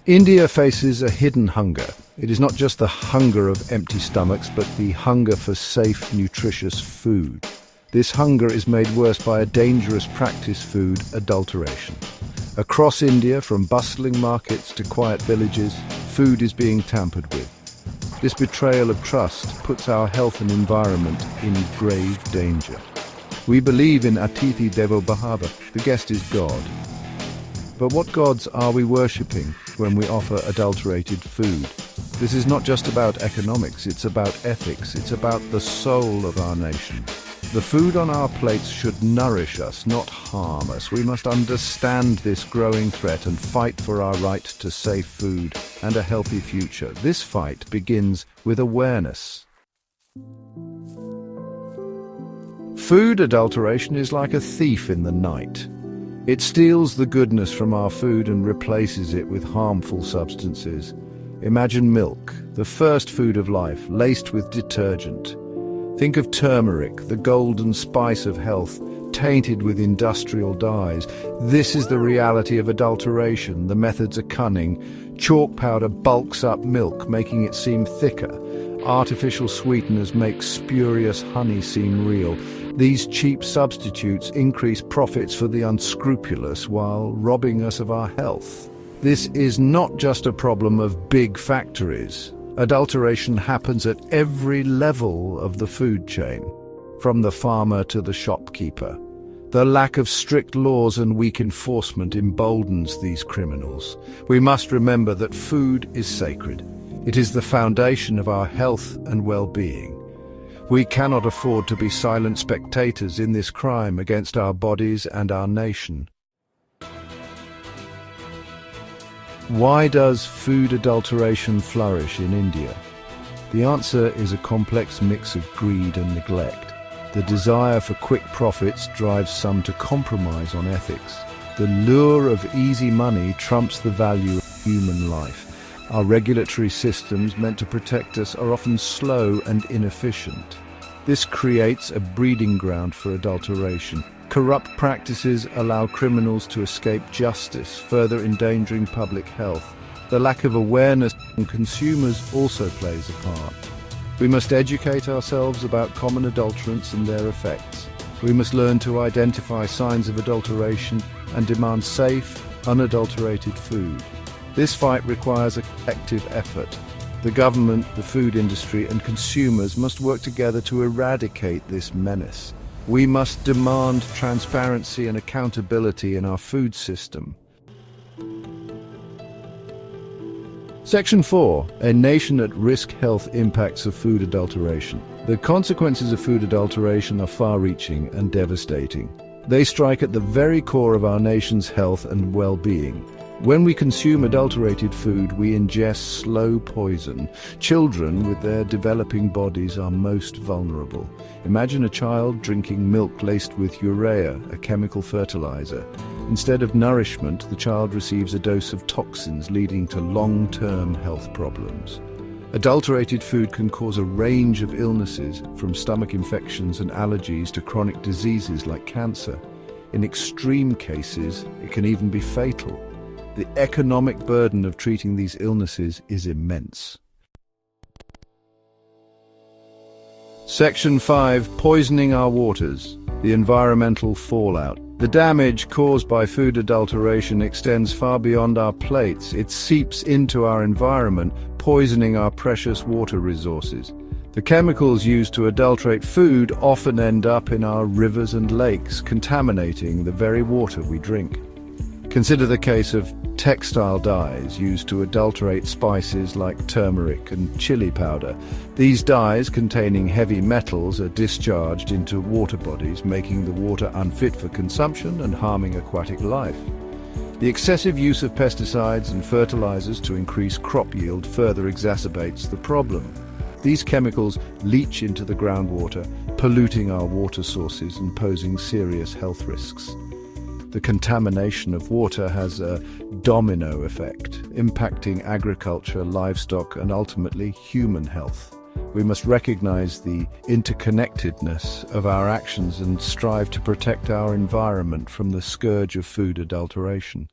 India faces a hidden hunger. It is not just the hunger of empty stomachs, but the hunger for safe, nutritious food. This hunger is made worse by a dangerous practice: food adulteration. Across India, from bustling markets to quiet villages, food is being tampered with. This betrayal of trust puts our health and environment in grave danger. We believe in Atithi Devo Bhava, the guest is God. But what gods are we worshipping when we offer adulterated food? This is not just about economics, it's about ethics, it's about the soul of our nation. The food on our plates should nourish us, not harm us. We must understand this growing threat and fight for our right to safe food and a healthy future. This fight begins with awareness. Food adulteration is like a thief in the night. It steals the goodness from our food and replaces it with harmful substances. Imagine milk, the first food of life, laced with detergent. Think of turmeric, the golden spice of health, tainted with industrial dyes. This is the reality of adulteration. The methods are cunning. Chalk powder bulks up milk, making it seem thicker. Artificial sweeteners make spurious honey seem real. These cheap substitutes increase profits for the unscrupulous while robbing us of our health. This is not just a problem of big factories. Adulteration happens at every level of the food chain, from the farmer to the shopkeeper. The lack of strict laws and weak enforcement emboldens these criminals. We must remember that food is sacred. It is the foundation of our health and well-being. We cannot afford to be silent spectators in this crime against our bodies and our nation. Why does food adulteration flourish in India? The answer is a complex mix of greed and neglect. The desire for quick profits drives some to compromise on ethics. The lure of easy money trumps the value of human life. Our regulatory systems meant to protect us are often slow and inefficient. This creates a breeding ground for adulteration. Corrupt practices allow criminals to escape justice, further endangering public health. The lack of awareness from consumers also plays a part. We must educate ourselves about common adulterants and their effects. We must learn to identify signs of adulteration and demand safe, unadulterated food. This fight requires a collective effort. The government, the food industry, and consumers must work together to eradicate this menace. We must demand transparency and accountability in our food system. Section 4. A nation at risk: health impacts of food adulteration. The consequences of food adulteration are far-reaching and devastating. They strike at the very core of our nation's health and well-being. When we consume adulterated food, we ingest slow poison. Children with their developing bodies are most vulnerable. Imagine a child drinking milk laced with urea, a chemical fertilizer. Instead of nourishment, the child receives a dose of toxins, leading to long-term health problems. Adulterated food can cause a range of illnesses, from stomach infections and allergies to chronic diseases like cancer. In extreme cases, it can even be fatal. The economic burden of treating these illnesses is immense. Section 5. Poisoning our waters. The environmental fallout. The damage caused by food adulteration extends far beyond our plates. It seeps into our environment, poisoning our precious water resources. The chemicals used to adulterate food often end up in our rivers and lakes, contaminating the very water we drink. Consider the case of textile dyes used to adulterate spices like turmeric and chili powder. These dyes, containing heavy metals, are discharged into water bodies, making the water unfit for consumption and harming aquatic life. The excessive use of pesticides and fertilizers to increase crop yield further exacerbates the problem. These chemicals leach into the groundwater, polluting our water sources and posing serious health risks. The contamination of water has a domino effect, impacting agriculture, livestock, and ultimately human health. We must recognize the interconnectedness of our actions and strive to protect our environment from the scourge of food adulteration.